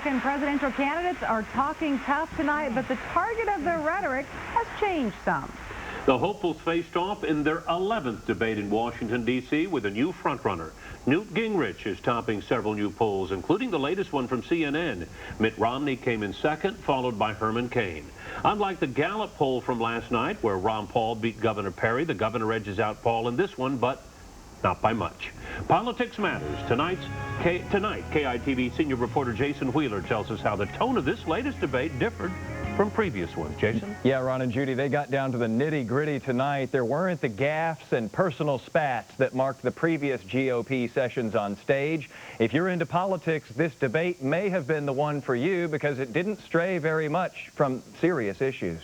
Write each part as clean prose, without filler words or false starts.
Republican presidential candidates are talking tough tonight, but the target of their rhetoric has changed some. The hopefuls faced off in their 11th debate in Washington, D.C. with a new frontrunner. Newt Gingrich is topping several new polls, including the latest one from CNN. Mitt Romney came in second, followed by Herman Cain. Unlike the Gallup poll from last night, where Ron Paul beat Governor Perry, the governor edges out Paul in this one, but not by much. Politics matters. Tonight, KEYE-TV senior reporter Jason Wheeler tells us how the tone of this latest debate differed from previous ones. Jason? Yeah, Ron and Judy, they got down to the nitty-gritty tonight. There weren't the gaffes and personal spats that marked the previous GOP sessions on stage. If you're into politics, this debate may have been the one for you because it didn't stray very much from serious issues.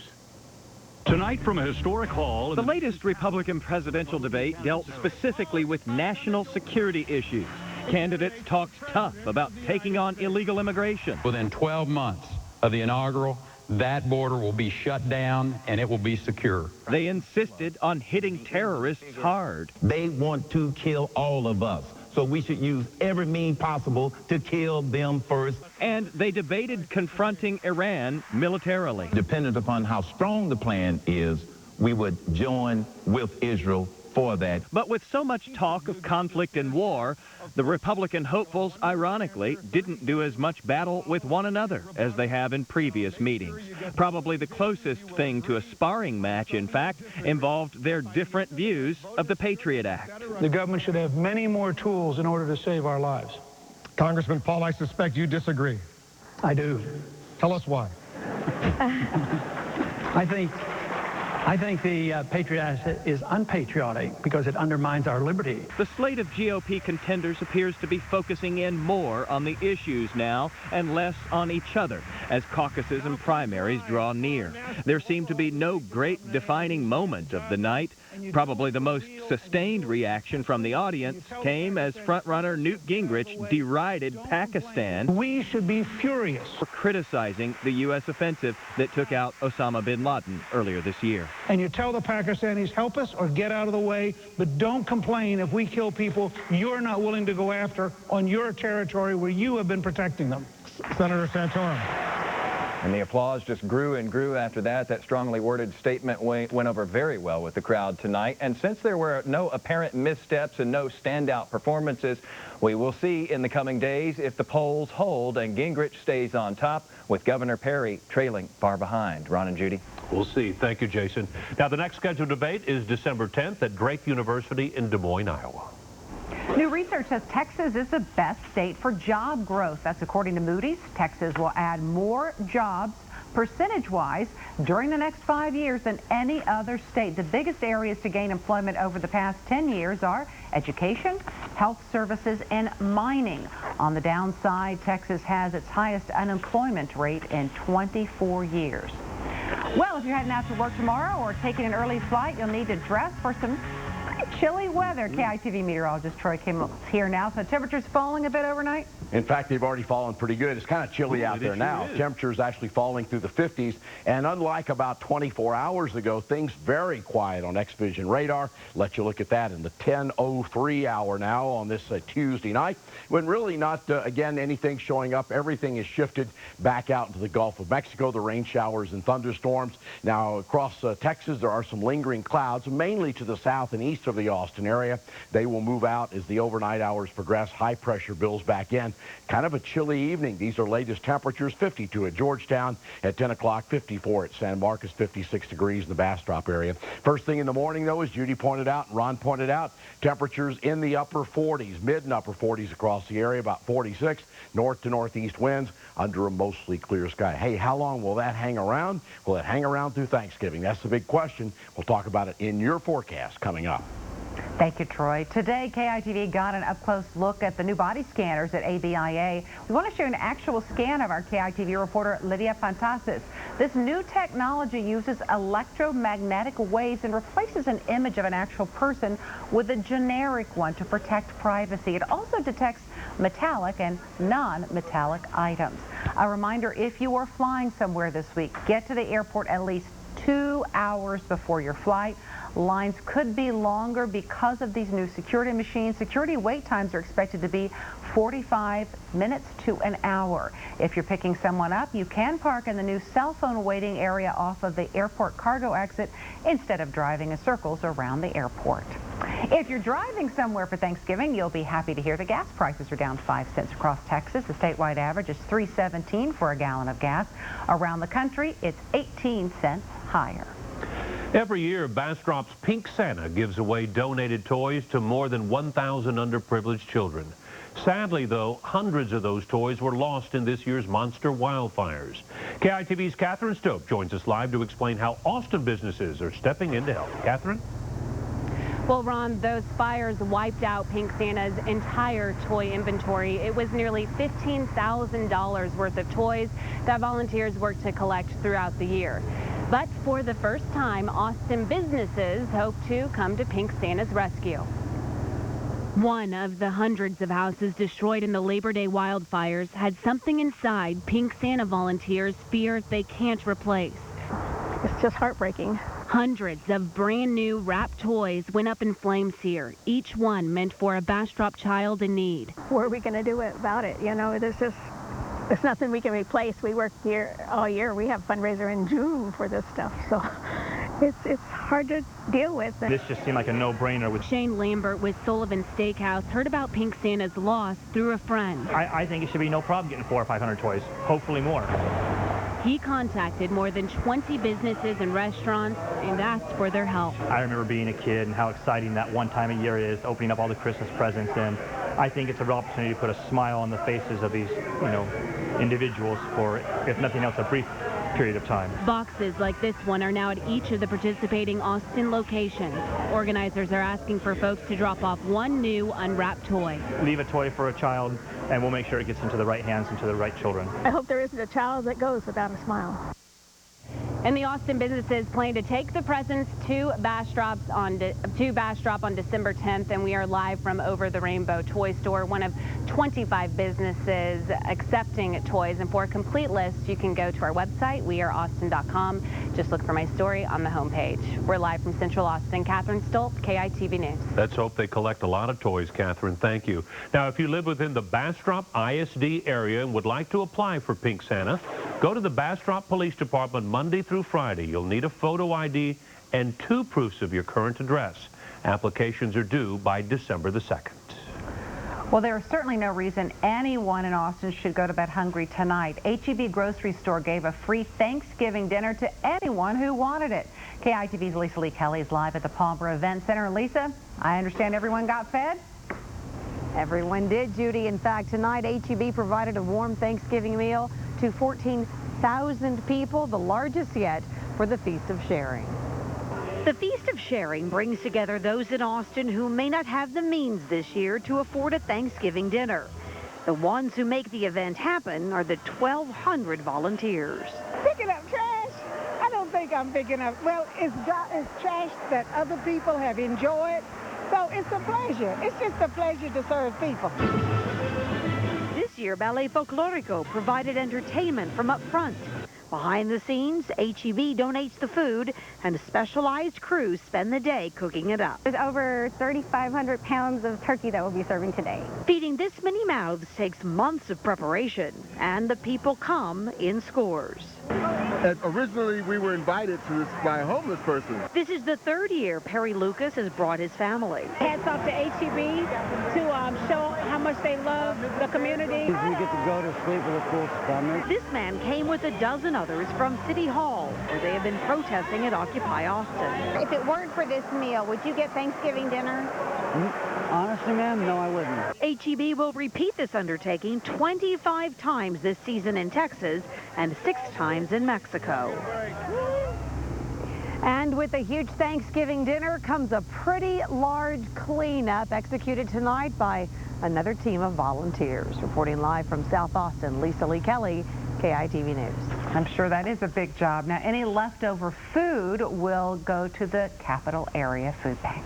Tonight from a historic hall, the latest Republican presidential debate dealt specifically with national security issues. Candidates talked tough about taking on illegal immigration. Within 12 months of the inaugural, that border will be shut down and it will be secure. They insisted on hitting terrorists hard. They want to kill all of us, so we should use every means possible to kill them first. And they debated confronting Iran militarily. Dependent upon how strong the plan is, we would join with Israel for that. But with so much talk of conflict and war, the Republican hopefuls, ironically, didn't do as much battle with one another as they have in previous meetings. Probably the closest thing to a sparring match, in fact, involved their different views of the Patriot Act. The government should have many more tools in order to save our lives. Congressman Paul, I suspect you disagree. I do. Tell us why. I think the Patriot Act is unpatriotic because it undermines our liberty. The slate of GOP contenders appears to be focusing in more on the issues now and less on each other as caucuses and primaries draw near. There seemed to be no great defining moment of the night. Probably the most sustained reaction from the audience came as frontrunner Newt Gingrich derided Pakistan. We should be furious for criticizing the U.S. offensive that took out Osama bin Laden earlier this year. And you tell the Pakistanis, help us or get out of the way, but don't complain if we kill people you're not willing to go after on your territory where you have been protecting them. Senator Santorum. And the applause just grew and grew after that. That strongly worded statement went over very well with the crowd tonight. And since there were no apparent missteps and no standout performances, we will see in the coming days if the polls hold and Gingrich stays on top with Governor Perry trailing far behind. Ron and Judy. We'll see. Thank you, Jason. Now, the next scheduled debate is December 10th at Drake University in Des Moines, Iowa. New research says Texas is the best state for job growth. That's according to Moody's. Texas will add more jobs percentage-wise during the next 5 years than any other state. The biggest areas to gain employment over the past 10 years are education, health services, and mining. On the downside, Texas has its highest unemployment rate in 24 years. Well, if you're heading out to work tomorrow or taking an early flight, you'll need to dress for some chilly weather. KEYE-TV meteorologist Troy Kim is here now. So temperatures falling a bit overnight? In fact, they've already fallen pretty good. It's kind of chilly out there now. Temperatures actually falling through the 50s. And unlike about 24 hours ago, things very quiet on X-Vision radar. Let you look at that in the 10:03 hour now on this Tuesday night. When really not, again, anything showing up. Everything is shifted back out into the Gulf of Mexico, the rain showers and thunderstorms. Now, across Texas, there are some lingering clouds, mainly to the south and east of the Austin area. They will move out as the overnight hours progress. High pressure builds back in. Kind of a chilly evening. These are latest temperatures. 52 at Georgetown at 10 o'clock, 54 at San Marcos, 56 degrees in the Bastrop area. First thing in the morning, though, as Judy pointed out and Ron pointed out, temperatures in the upper 40s, mid and upper 40s across the area, about 46. North to northeast winds under a mostly clear sky. Hey, how long will that hang around? Will it hang around through Thanksgiving? That's the big question. We'll talk about it in your forecast coming up. Thank you, Troy. Today, KEYE-TV got an up-close look at the new body scanners at ABIA. We want to show you an actual scan of our KEYE-TV reporter, Lydia Fantasis. This new technology uses electromagnetic waves and replaces an image of an actual person with a generic one to protect privacy. It also detects metallic and non-metallic items. A reminder, if you are flying somewhere this week, get to the airport at least 2 hours before your flight. Lines could be longer because of these new security machines. Security wait times are expected to be 45 minutes to an hour. If you're picking someone up, you can park in the new cell phone waiting area off of the airport cargo exit instead of driving in circles around the airport. If you're driving somewhere for Thanksgiving, you'll be happy to hear the gas prices are down 5 cents across Texas. The statewide average is $3.17 for a gallon of gas. Around the country, it's 18 cents higher. Every year, Bastrop's Pink Santa gives away donated toys to more than 1,000 underprivileged children. Sadly, though, hundreds of those toys were lost in this year's monster wildfires. KEYE-TV's Catherine Stope joins us live to explain how Austin businesses are stepping in to help. Catherine? Well, Ron, those fires wiped out Pink Santa's entire toy inventory. It was nearly $15,000 worth of toys that volunteers worked to collect throughout the year. But for the first time, Austin businesses hope to come to Pink Santa's rescue. One of the hundreds of houses destroyed in the Labor Day wildfires had something inside Pink Santa volunteers fear they can't replace. It's just heartbreaking. Hundreds of brand new wrapped toys went up in flames here, each one meant for a Bastrop child in need. What are we going to do about it? You know, there's nothing we can replace. We work here all year. We have fundraiser in June for this stuff, so it's hard to deal with. This just seemed like a no-brainer. Shane Lambert with Sullivan Steakhouse heard about Pink Santa's loss through a friend. I think it should be no problem getting 400 or 500 toys, hopefully more. He contacted more than 20 businesses and restaurants and asked for their help. I remember being a kid and how exciting that one time a year is, opening up all the Christmas presents, and I think it's a real opportunity to put a smile on the faces of these, individuals for, if nothing else, a brief period of time. Boxes like this one are now at each of the participating Austin locations. Organizers are asking for folks to drop off one new unwrapped toy. Leave a toy for a child, and we'll make sure it gets into the right hands and to the right children. I hope there isn't a child that goes without a smile. And the Austin businesses plan to take the presents to Bastrop on December 10th, and we are live from Over the Rainbow Toy Store, one of 25 businesses accepting toys. And for a complete list, you can go to our website, weareaustin.com. Just look for my story on the homepage. We're live from Central Austin. Catherine Stolt, KEYE-TV News. Let's hope they collect a lot of toys, Catherine. Thank you. Now, if you live within the Bastrop ISD area and would like to apply for Pink Santa, go to the Bastrop Police Department Monday through Friday. You'll need a photo ID and 2 proofs of your current address. Applications are due by December the 2nd. Well, there is certainly no reason anyone in Austin should go to bed hungry tonight. HEB Grocery Store gave a free Thanksgiving dinner to anyone who wanted it. KEYE-TV's Lisa Lee Kelly is live at the Palmer Event Center. Lisa, I understand everyone got fed? Everyone did, Judy. In fact, tonight, HEB provided a warm Thanksgiving meal to 14,000 people, the largest yet for the Feast of Sharing. The Feast of Sharing brings together those in Austin who may not have the means this year to afford a Thanksgiving dinner. The ones who make the event happen are the 1,200 volunteers. Picking up trash? I don't think I'm picking up. Well, it's trash that other people have enjoyed, so it's a pleasure. It's just a pleasure to serve people. This year, Ballet Folklorico provided entertainment from up front. Behind the scenes, HEB donates the food, and specialized crews spend the day cooking it up. There's over 3,500 pounds of turkey that we'll be serving today. Feeding this many mouths takes months of preparation, and the people come in scores. Originally, we were invited to this by a homeless person. This is the 3rd year Perry Lucas has brought his family. Hats off to HEB to show how much they love the community. We get to go to sleep with a full stomach. This man came with a dozen others from City Hall, where they have been protesting at Occupy Austin. If it weren't for this meal, would you get Thanksgiving dinner? Honestly, ma'am, no, I wouldn't. HEB will repeat this undertaking 25 times this season in Texas and 6 times in Mexico. And with a huge Thanksgiving dinner comes a pretty large cleanup executed tonight by another team of volunteers. Reporting live from South Austin, Lisa Lee Kelly, KEYE-TV News. I'm sure that is a big job. Now, any leftover food will go to the Capital Area Food Bank.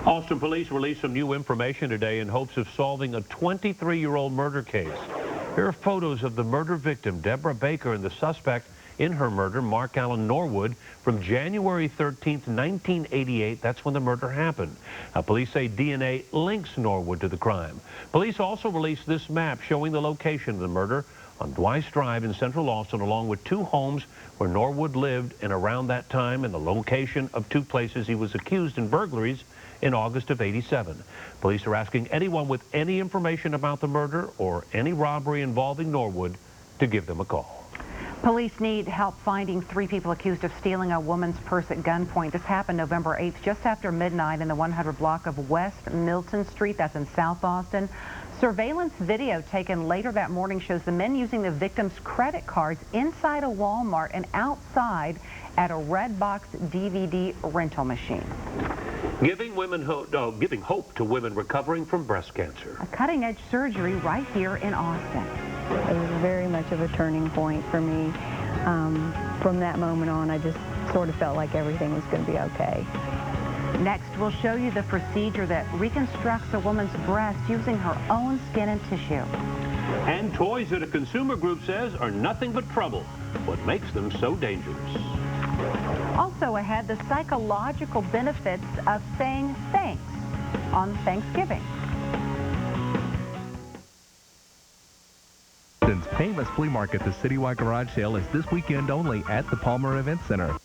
Austin police released some new information today in hopes of solving a 23-year-old murder case. Here are photos of the murder victim, Deborah Baker, and the suspect in her murder, Mark Allen Norwood, from January 13th, 1988. That's when the murder happened. Police say DNA links Norwood to the crime. Police also released this map showing the location of the murder on Dwice Drive in central Austin, along with 2 homes where Norwood lived and around that time, and the location of 2 places he was accused in burglaries in August of '87. Police are asking anyone with any information about the murder or any robbery involving Norwood to give them a call. Police need help finding 3 people accused of stealing a woman's purse at gunpoint. This happened November 8th, just after midnight in the 100 block of West Milton Street. That's in South Austin. Surveillance video taken later that morning shows the men using the victim's credit cards inside a Walmart and outside at a Redbox DVD rental machine. Giving hope to women recovering from breast cancer. A cutting-edge surgery right here in Austin. It was very much of a turning point for me. From that moment on, I just sort of felt like everything was going to be okay. Next, we'll show you the procedure that reconstructs a woman's breast using her own skin and tissue. And toys that a consumer group says are nothing but trouble. What makes them so dangerous? Also ahead, the psychological benefits of saying thanks on Thanksgiving. Austin's famous flea market, the Citywide Garage Sale, is this weekend only at the Palmer Event Center.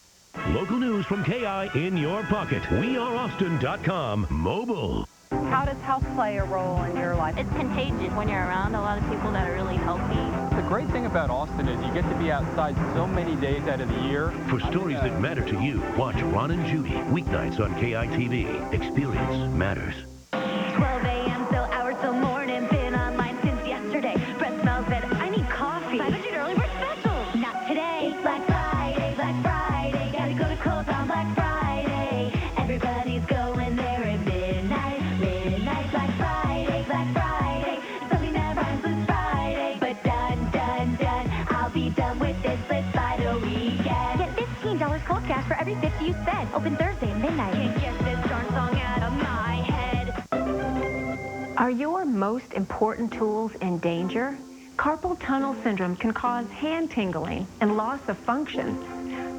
Local news from KI in your pocket. WeAreAustin.com mobile. How does health play a role in your life? It's contagious when you're around a lot of people that are really healthy. The great thing about Austin is you get to be outside so many days out of the year. For stories that matter to you, watch Ron and Judy, weeknights on KEYE-TV. Experience matters. 12 a.m. till hours till morning. Been online since yesterday. Breath smells that I need coffee. 500 early bird special. Not today. It's Black Friday, Black Friday. Gotta go to Kohl's on Black Friday. Everybody's going there at midnight. Midnight, Black Friday, Black Friday. Something that rhymes with Friday. But done, done, done. I'll be done with this list by the weekend. Get $15 Kohl's cash for every 50 you spend. Open Thursday at midnight. Can't get this darn song out of my head. Are your most important tools in danger? Carpal tunnel syndrome can cause hand tingling and loss of function,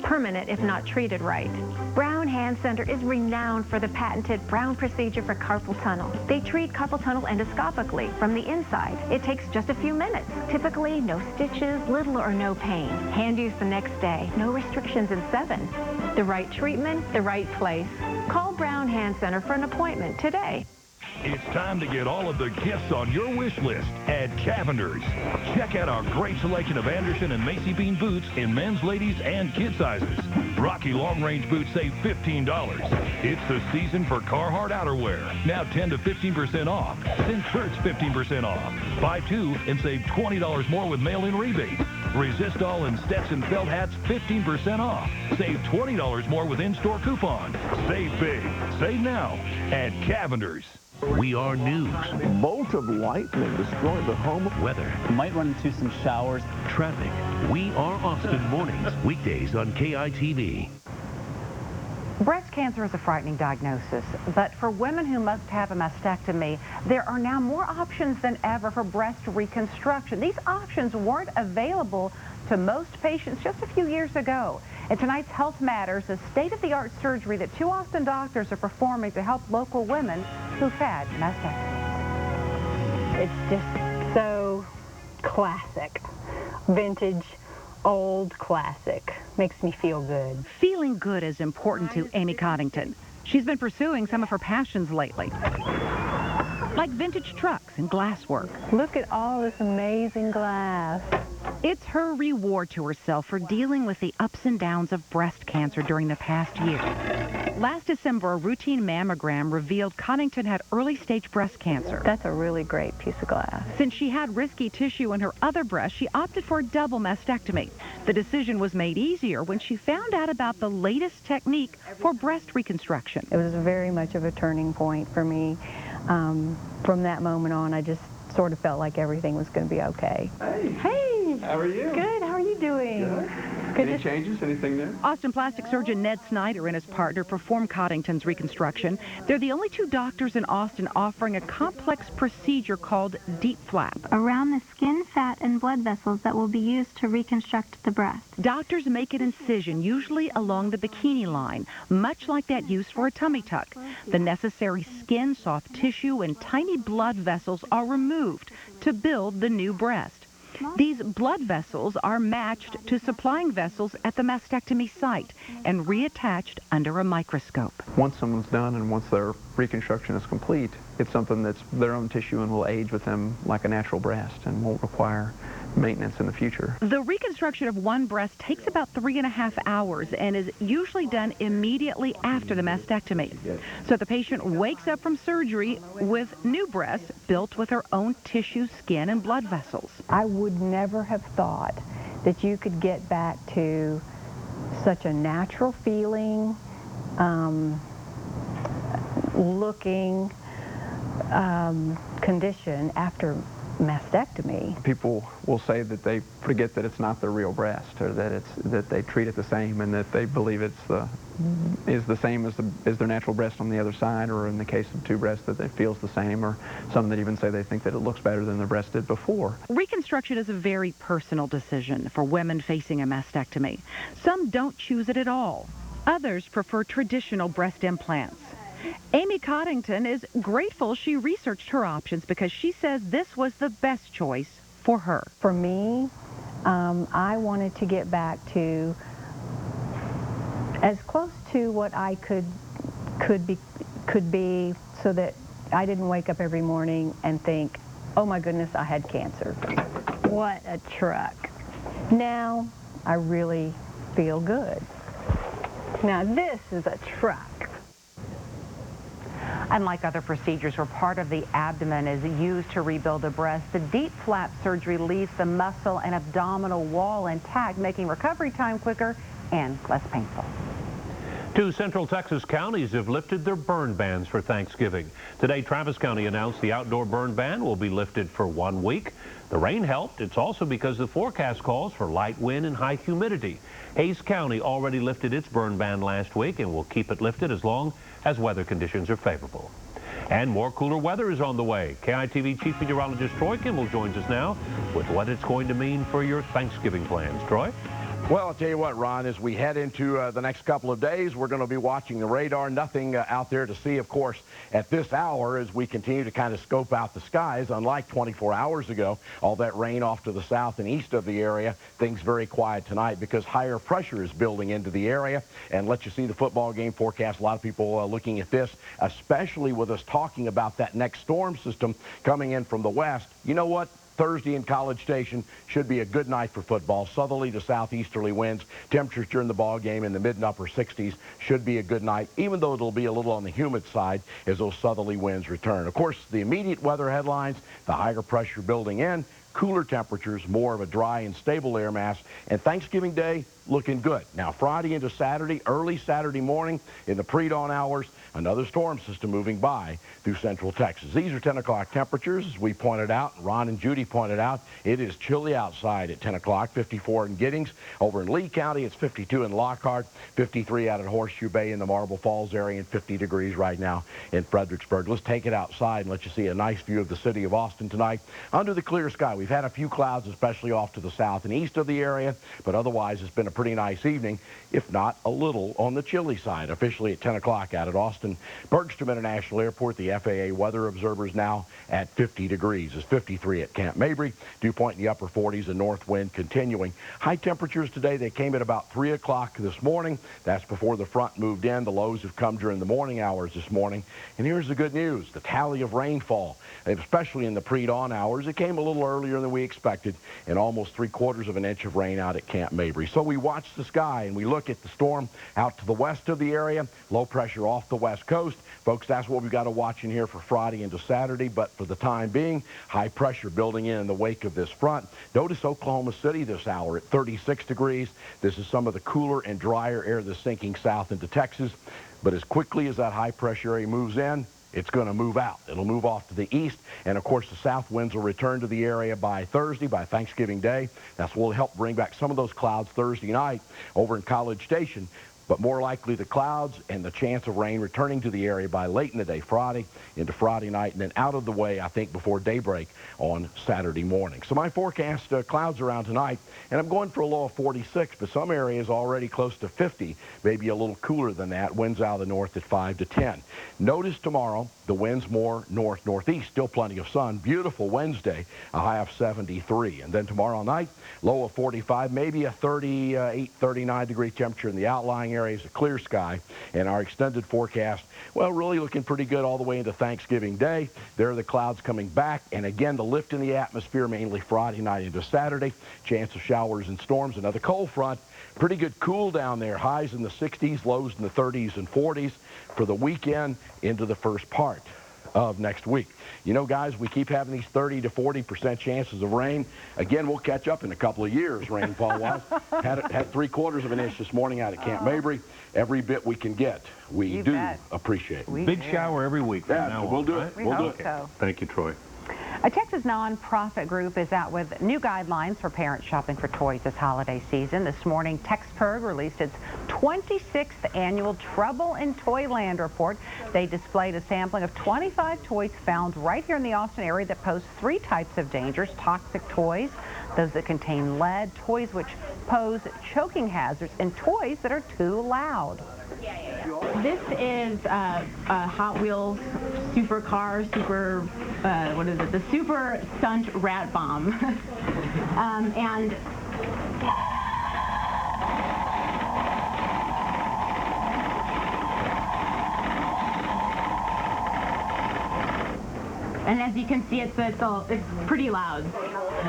permanent if not treated right. Brown Hand Center is renowned for the patented Brown procedure for carpal tunnel. They treat carpal tunnel endoscopically from the inside. It takes just a few minutes. Typically, no stitches, little or no pain. Hand use the next day. No restrictions in 7. The right treatment, the right place. Call Brown Hand Center for an appointment today. It's time to get all of the gifts on your wish list at Cavender's. Check out our great selection of Anderson and Macy Bean boots in men's, ladies, and kid sizes. Rocky Long Range boots save $15. It's the season for Carhartt outerwear. Now 10 to 15% off. Then shirts 15% off. Buy 2 and save $20 more with mail-in rebate. Resistol and Stetson felt hats 15% off. Save $20 more with in-store coupon. Save big. Save now at Cavender's. We are news. Bolt of lightning destroyed the home. Weather. You might run into some showers. Traffic. We are Austin mornings. Weekdays on KEYE-TV. Breast cancer is a frightening diagnosis, but for women who must have a mastectomy, there are now more options than ever for breast reconstruction. These options weren't available to most patients just a few years ago. In tonight's Health Matters, a state-of-the-art surgery that 2 Austin doctors are performing to help local women who've had mastectomies. It's just so classic, vintage, old classic. Makes me feel good. Feeling good is important to Amy Coddington. She's been pursuing some of her passions lately, like vintage trucks and glasswork. Look at all this amazing glass. It's her reward to herself for dealing with the ups and downs of breast cancer during the past year. Last December, a routine mammogram revealed Coddington had early-stage breast cancer. That's a really great piece of glass. Since she had risky tissue in her other breast, she opted for a double mastectomy. The decision was made easier when she found out about the latest technique for breast reconstruction. It was very much of a turning point for me. From that moment on, I just sort of felt like everything was going to be okay. Hey. Hey. How are you? Good. How are you doing? Good. Any changes? Anything there? Austin plastic surgeon Ned Snyder and his partner performed Coddington's reconstruction. They're the only two doctors in Austin offering a complex procedure called deep flap. Around the skin, fat, and blood vessels that will be used to reconstruct the breast. Doctors make an incision, usually along the bikini line, much like that used for a tummy tuck. The necessary skin, soft tissue, and tiny blood vessels are removed to build the new breast. These blood vessels are matched to supplying vessels at the mastectomy site and reattached under a microscope. Once someone's done and once their reconstruction is complete, it's something that's their own tissue and will age with them like a natural breast and won't require maintenance in the future. The reconstruction of one breast takes about 3.5 hours and is usually done immediately after the mastectomy. So the patient wakes up from surgery with new breasts built with her own tissue, skin, and blood vessels. I would never have thought that you could get back to such a natural feeling, looking condition after mastectomy. People will say that they forget that it's not their real breast, or that they treat it the same, and that they believe is the same as their natural breast on the other side, or in the case of two breasts that it feels the same, or some that even say they think that it looks better than the breast did before. Reconstruction is a very personal decision for women facing a mastectomy. Some don't choose it at all. Others prefer traditional breast implants. Amy Coddington is grateful she researched her options because she says this was the best choice for her. For me, I wanted to get back to as close to what I could be so that I didn't wake up every morning and think, oh my goodness, I had cancer. What a truck. Now I really feel good. Now this is a truck. Unlike other procedures where part of the abdomen is used to rebuild the breast, the deep flap surgery leaves the muscle and abdominal wall intact, making recovery time quicker and less painful. 2 Central Texas counties have lifted their burn bans for Thanksgiving. Today, Travis County announced the outdoor burn ban will be lifted for 1 week. The rain helped. It's also because the forecast calls for light wind and high humidity. Hays County already lifted its burn ban last week and will keep it lifted as long as weather conditions are favorable. And more cooler weather is on the way. KEYE-TV Chief Meteorologist Troy Kimball joins us now with what it's going to mean for your Thanksgiving plans. Troy? Well, I'll tell you what, Ron, as we head into the next couple of days, we're going to be watching the radar. Nothing out there to see, of course, at this hour as we continue to kind of scope out the skies. Unlike 24 hours ago, all that rain off to the south and east of the area, things very quiet tonight because higher pressure is building into the area. And let you see the football game forecast. A lot of people looking at this, especially with us talking about that next storm system coming in from the west. You know what? Thursday in College Station should be a good night for football. Southerly to southeasterly winds. Temperatures during the ball game in the mid and upper 60s should be a good night, even though it'll be a little on the humid side as those southerly winds return. Of course, the immediate weather headlines, the higher pressure building in, cooler temperatures, more of a dry and stable air mass, and Thanksgiving Day looking good. Now, Friday into Saturday, early Saturday morning in the pre-dawn hours, another storm system moving by through central Texas. These are 10 o'clock temperatures, as we pointed out, Ron and Judy pointed out. It is chilly outside at 10 o'clock, 54 in Giddings. Over in Lee County, it's 52 in Lockhart, 53 out at Horseshoe Bay in the Marble Falls area, and 50 degrees right now in Fredericksburg. Let's take it outside and let you see a nice view of the city of Austin tonight. Under the clear sky, we've had a few clouds, especially off to the south and east of the area, but otherwise it's been a pretty nice evening, if not a little on the chilly side. Officially at 10 o'clock out at Austin Bergstrom International Airport, the FAA weather observers now at 50 degrees. It's 53 at Camp Mabry. Dew point in the upper 40s, and north wind continuing. High temperatures today, they came at about 3 o'clock this morning. That's before the front moved in. The lows have come during the morning hours this morning. And here's the good news. The tally of rainfall, especially in the pre-dawn hours, it came a little earlier than we expected, and almost 3/4 of an inch of rain out at Camp Mabry. So we watch the sky and we look at the storm out to the west of the area. Low pressure off the west coast. Folks, that's what we've got to watch in here for Friday into Saturday. But for the time being, high pressure building in the wake of this front. Notice Oklahoma City this hour at 36 degrees. This is some of the cooler and drier air that's sinking south into Texas. But as quickly as that high pressure area moves in, it's going to move out. It'll move off to the east, and of course the south winds will return to the area by Thursday, by Thanksgiving Day. That's what will help bring back some of those clouds Thursday night over in College Station. But more likely the clouds and the chance of rain returning to the area by late in the day, Friday into Friday night, and then out of the way, I think, before daybreak on Saturday morning. So my forecast, clouds around tonight, and I'm going for a low of 46, but some areas already close to 50, maybe a little cooler than that. Winds out of the north at 5 to 10. Notice tomorrow, the winds more north-northeast, still plenty of sun. Beautiful Wednesday, a high of 73. And then tomorrow night, low of 45, maybe a 38, 39 degree temperature in the outlying areas, a clear sky. And our extended forecast, well, really looking pretty good all the way into Thanksgiving Day. There are the clouds coming back, and again, the lift in the atmosphere mainly Friday night into Saturday. Chance of showers and storms. Another cold front. Pretty good cool down there. Highs in the 60s, lows in the 30s and 40s for the weekend into the first part of next week. You know, guys, we keep having these 30 to 40% chances of rain. Again, we'll catch up in a couple of years, rainfall-wise. had 3/4 of an inch this morning out at Camp Mabry. Every bit we can get, we do appreciate. Big shower every week. Yeah, we'll do it. We'll do it. So. Thank you, Troy. A Texas nonprofit group is out with new guidelines for parents shopping for toys this holiday season. This morning, Texpurg released its 26th annual Trouble in Toyland report. They displayed a sampling of 25 toys found right here in the Austin area that pose 3 types of dangers: toxic toys, those that contain lead, toys which pose choking hazards, and toys that are too loud. This is a Hot Wheels supercar, what is it? The Super Stunt Rat Bomb. And as you can see, it's pretty loud.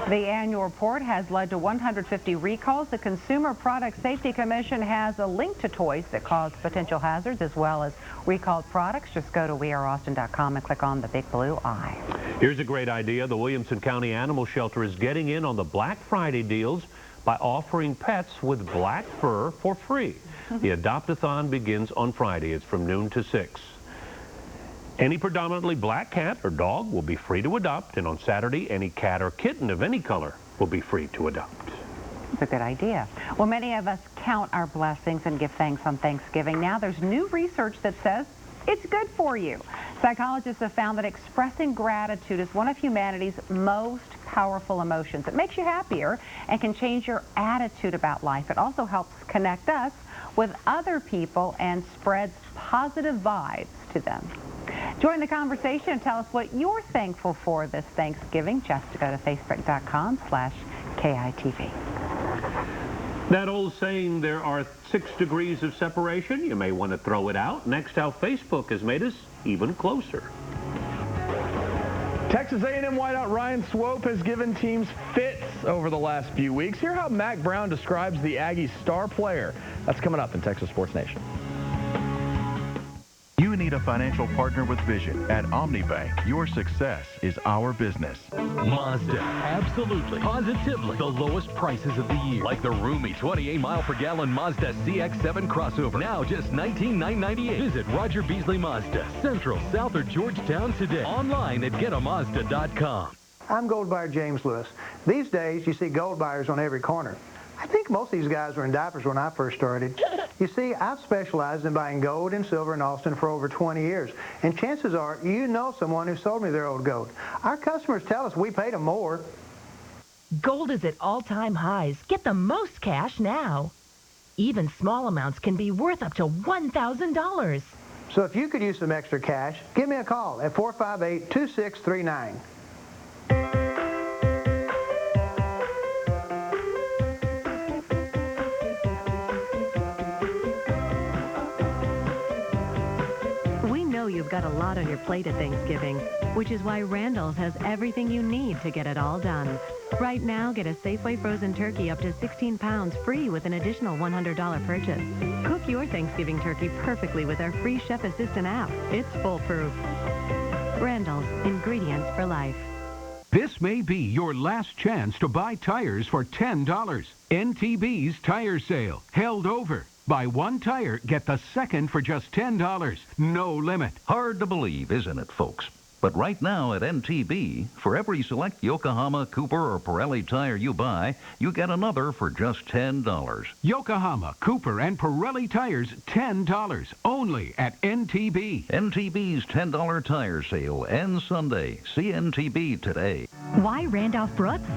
The annual report has led to 150 recalls. The Consumer Product Safety Commission has a link to toys that cause potential hazards as well as recalled products. Just go to weareaustin.com and click on the big blue eye. Here's a great idea. The Williamson County Animal Shelter is getting in on the Black Friday deals by offering pets with black fur for free. The Adopt-a-thon begins on Friday. It's from noon to 6. Any predominantly black cat or dog will be free to adopt, and on Saturday, any cat or kitten of any color will be free to adopt. It's a good idea. Well, many of us count our blessings and give thanks on Thanksgiving. Now there's new research that says it's good for you. Psychologists have found that expressing gratitude is one of humanity's most powerful emotions. It makes you happier and can change your attitude about life. It also helps connect us with other people and spreads positive vibes to them. Join the conversation and tell us what you're thankful for this Thanksgiving. Just go to facebook.com/KEYE-TV. That old saying, there are 6 degrees of separation, you may want to throw it out. Next, how Facebook has made us even closer. Texas A&M wideout Ryan Swope has given teams fits over the last few weeks. Hear how Mac Brown describes the Aggies' star player. That's coming up in Texas Sports Nation. You need a financial partner with vision. At Omnibank, your success is our business. Mazda, absolutely, positively, the lowest prices of the year. Like the roomy 28 mile per gallon Mazda CX-7 crossover. Now just $19,998. Visit Roger Beasley Mazda, Central, South, or Georgetown today. Online at getamazda.com. I'm gold buyer James Lewis. These days, you see gold buyers on every corner. I think most of these guys were in diapers when I first started. You see, I've specialized in buying gold and silver in Austin for over 20 years. And chances are you know someone who sold me their old gold. Our customers tell us we paid them more. Gold is at all-time highs. Get the most cash now. Even small amounts can be worth up to $1,000. So if you could use some extra cash, give me a call at 458-2639. You've got a lot on your plate at Thanksgiving, which is why Randalls has everything you need to get it all done. Right now, get a Safeway frozen turkey up to 16 pounds free with an additional $100 purchase. Cook your Thanksgiving turkey perfectly with our free Chef Assistant app. It's foolproof. Randalls, ingredients for life. This may be your last chance to buy tires for $10. NTB's tire sale held over. Buy one tire, get the second for just $10. No limit. Hard to believe, isn't it, folks? But right now at NTB, for every select Yokohama, Cooper, or Pirelli tire you buy, you get another for just $10. Yokohama, Cooper, and Pirelli tires, $10. Only at NTB. NTB's $10 tire sale ends Sunday. See NTB today. Why Randolph-Brooks?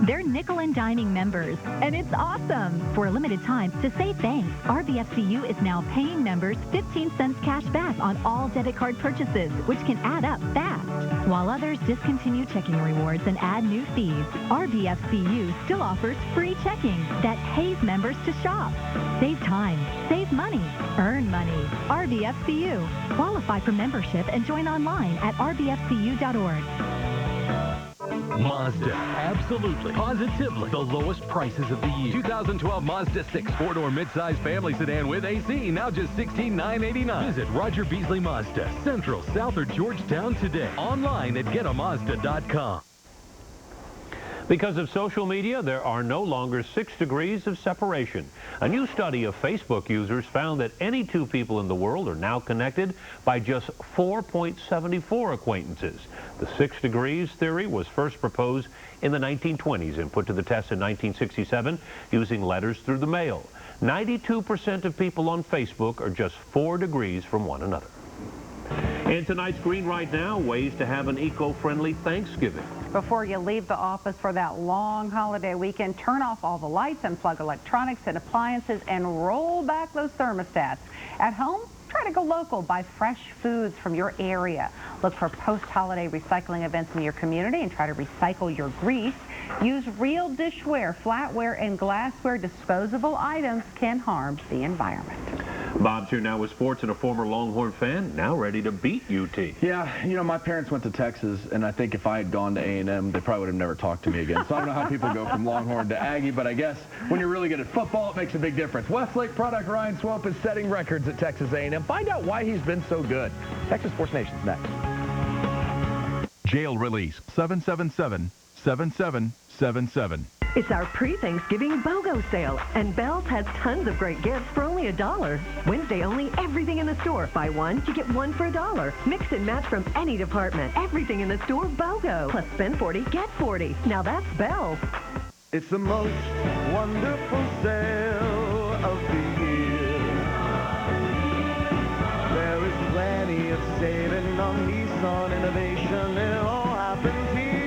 They're nickel and dining members, and it's awesome. For a limited time, to say thanks, RBFCU is now paying members 15 cents cash back on all debit card purchases, which can add up fast. While others discontinue checking rewards and add new fees, RBFCU still offers free checking that pays members to shop. Save time, save money, earn money. RBFCU. Qualify for membership and join online at rbfcu.org. Mazda. Absolutely. Positively. The lowest prices of the year. 2012 Mazda 6 four-door midsize family sedan with AC. Now just $16,989. Visit Roger Beasley Mazda, Central, South, or Georgetown today. Online at getamazda.com. Because of social media, there are no longer 6 degrees of separation. A new study of Facebook users found that any two people in the world are now connected by just 4.74 acquaintances. The 6 degrees theory was first proposed in the 1920s and put to the test in 1967 using letters through the mail. 92% of people on Facebook are just 4 degrees from one another. And tonight's Green Right Now, ways to have an eco-friendly Thanksgiving. Before you leave the office for that long holiday weekend, turn off all the lights, unplug electronics and appliances, and roll back those thermostats. At home, try to go local. Buy fresh foods from your area. Look for post-holiday recycling events in your community and try to recycle your grease. Use real dishware, flatware, and glassware. Disposable items can harm the environment. Bob's here now with sports and a former Longhorn fan, now ready to beat UT. Yeah, you know, my parents went to Texas, and I think if I had gone to A&M, they probably would have never talked to me again. So I don't know how people go from Longhorn to Aggie, but I guess when you're really good at football, it makes a big difference. Westlake product Ryan Swope is setting records at Texas A&M. Find out why he's been so good. Texas Sports Nation's next. Jail release 777-7777. It's our pre-Thanksgiving BOGO sale, and Bealls has tons of great gifts for only $1. Wednesday only, everything in the store. Buy one, you get one for $1. Mix and match from any department. Everything in the store BOGO. Plus spend 40, get 40. Now that's Bealls. It's the most wonderful sale of the year. There is plenty of saving on Nissan innovation. It all happens here.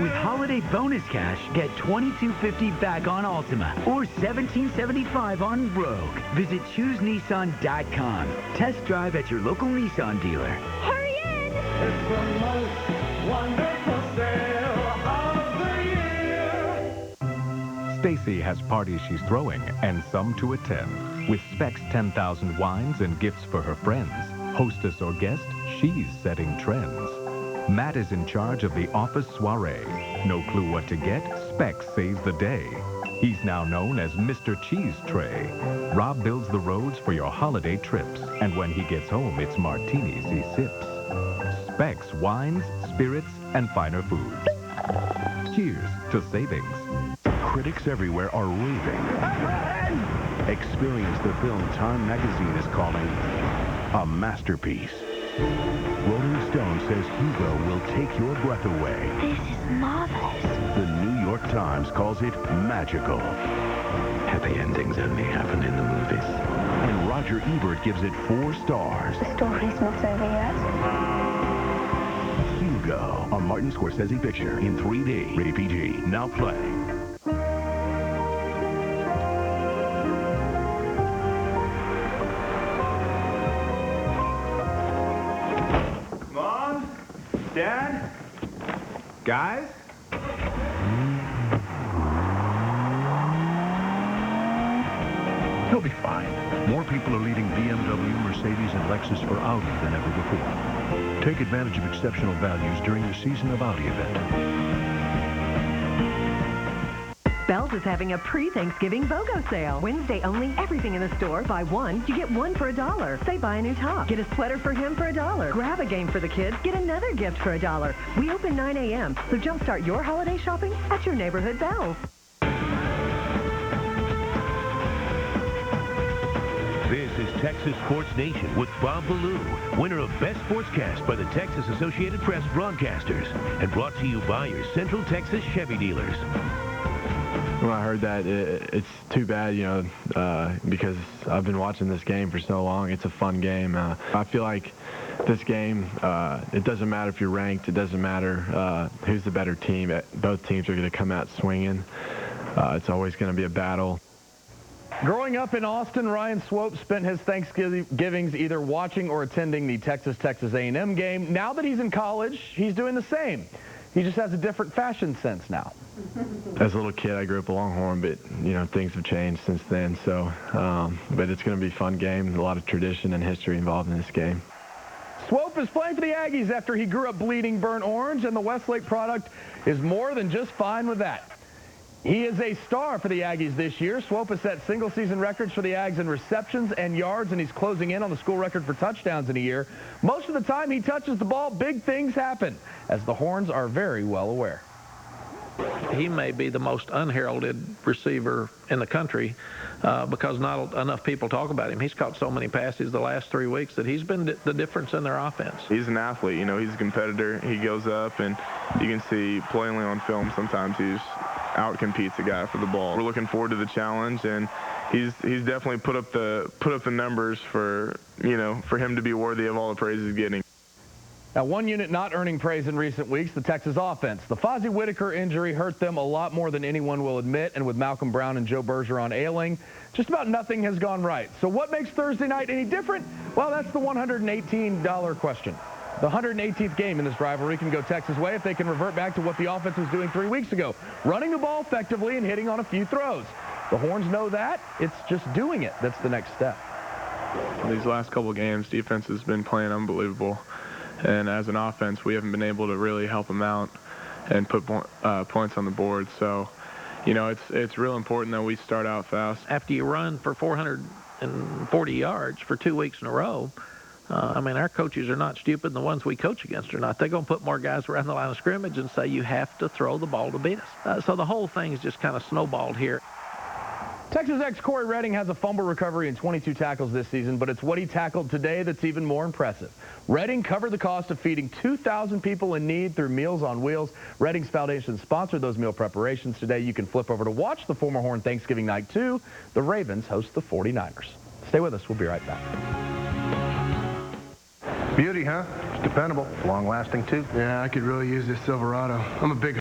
With holiday bonus cash, get $22.50 back on Altima or $17.75 on Rogue. Visit ChooseNissan.com. Test drive at your local Nissan dealer. Hurry in! It's the most wonderful sale of the year. Stacy has parties she's throwing and some to attend. With Spec's 10,000 wines and gifts for her friends, hostess or guest, she's setting trends. Matt is in charge of the office soiree. No clue what to get? Spec saves the day. He's now known as Mr. Cheese Tray. Rob builds the roads for your holiday trips, and when he gets home, it's martinis he sips. Spec's wines, spirits, and finer foods. Cheers to savings. Critics everywhere are raving. Experience the film Time magazine is calling a masterpiece. Rolling Stone says Hugo will take your breath away. This is marvelous. The New York Times calls it magical. Happy endings only happen in the movies. And Roger Ebert gives it 4 stars. The story's not over yet. Hugo, a Martin Scorsese picture in 3D. Rated PG. Now play. Dad? Guys? He'll be fine. More people are leaving BMW, Mercedes, and Lexus for Audi than ever before. Take advantage of exceptional values during the Season of Audi event. Bealls is having a pre-Thanksgiving BOGO sale. Wednesday only, everything in the store. Buy one, you get one for $1. Say buy a new top. Get a sweater for him for $1. Grab a game for the kids. Get another gift for $1. We open 9 a.m., so jumpstart your holiday shopping at your neighborhood Bealls. This is Texas Sports Nation with Bob Ballou, winner of Best Sportscast by the Texas Associated Press Broadcasters, and brought to you by your Central Texas Chevy dealers. When I heard that, it's too bad, you know, because I've been watching this game for so long. It's a fun game. I feel like this game, it doesn't matter if you're ranked. It doesn't matter who's the better team. Both teams are going to come out swinging. It's always going to be a battle. Growing up in Austin, Ryan Swope spent his Thanksgivings either watching or attending the Texas A&M game. Now that he's in college, he's doing the same. He just has a different fashion sense now. As a little kid, I grew up a Longhorn, but, you know, things have changed since then. So, but it's going to be a fun game. A lot of tradition and history involved in this game. Swope is playing for the Aggies after he grew up bleeding burnt orange, and the Westlake product is more than just fine with that. He is a star for the Aggies this year. Swope has set single-season records for the Ags in receptions and yards, and he's closing in on the school record for touchdowns in a year. Most of the time he touches the ball, big things happen, as the Horns are very well aware. He may be the most unheralded receiver in the country because not enough people talk about him. He's caught so many passes the last 3 weeks that he's been the difference in their offense. He's an athlete. You know, he's a competitor. He goes up, and you can see plainly on film sometimes he's out-competes a guy for the ball. We're looking forward to the challenge, and he's definitely put up the numbers for, you know, for him to be worthy of all the praise he's getting. Now, one unit not earning praise in recent weeks, the Texas offense. The Fozzie Whitaker injury hurt them a lot more than anyone will admit, and with Malcolm Brown and Joe Bergeron ailing, just about nothing has gone right. So what makes Thursday night any different? Well, that's the $118 question. The 118th game in this rivalry can go Texas' way if they can revert back to what the offense was doing 3 weeks ago, running the ball effectively and hitting on a few throws. The Horns know that. It's just doing it that's the next step. These last couple games, defense has been playing unbelievable. And as an offense, we haven't been able to really help them out and put points on the board. So, you know, it's real important that we start out fast. After you run for 440 yards for 2 weeks in a row, I mean, our coaches are not stupid, and the ones we coach against are not. They're going to put more guys around the line of scrimmage and say you have to throw the ball to beat us. So the whole thing is just kind of snowballed here. Texas ex Corey Redding has a fumble recovery and 22 tackles this season, but it's what he tackled today that's even more impressive. Redding covered the cost of feeding 2,000 people in need through Meals on Wheels. Redding's Foundation sponsored those meal preparations today. You can flip over to watch the former Horn Thanksgiving night, too. The Ravens host the 49ers. Stay with us. We'll be right back. Beauty, huh? It's dependable. Long-lasting, too. Yeah, I could really use this Silverado. I'm a big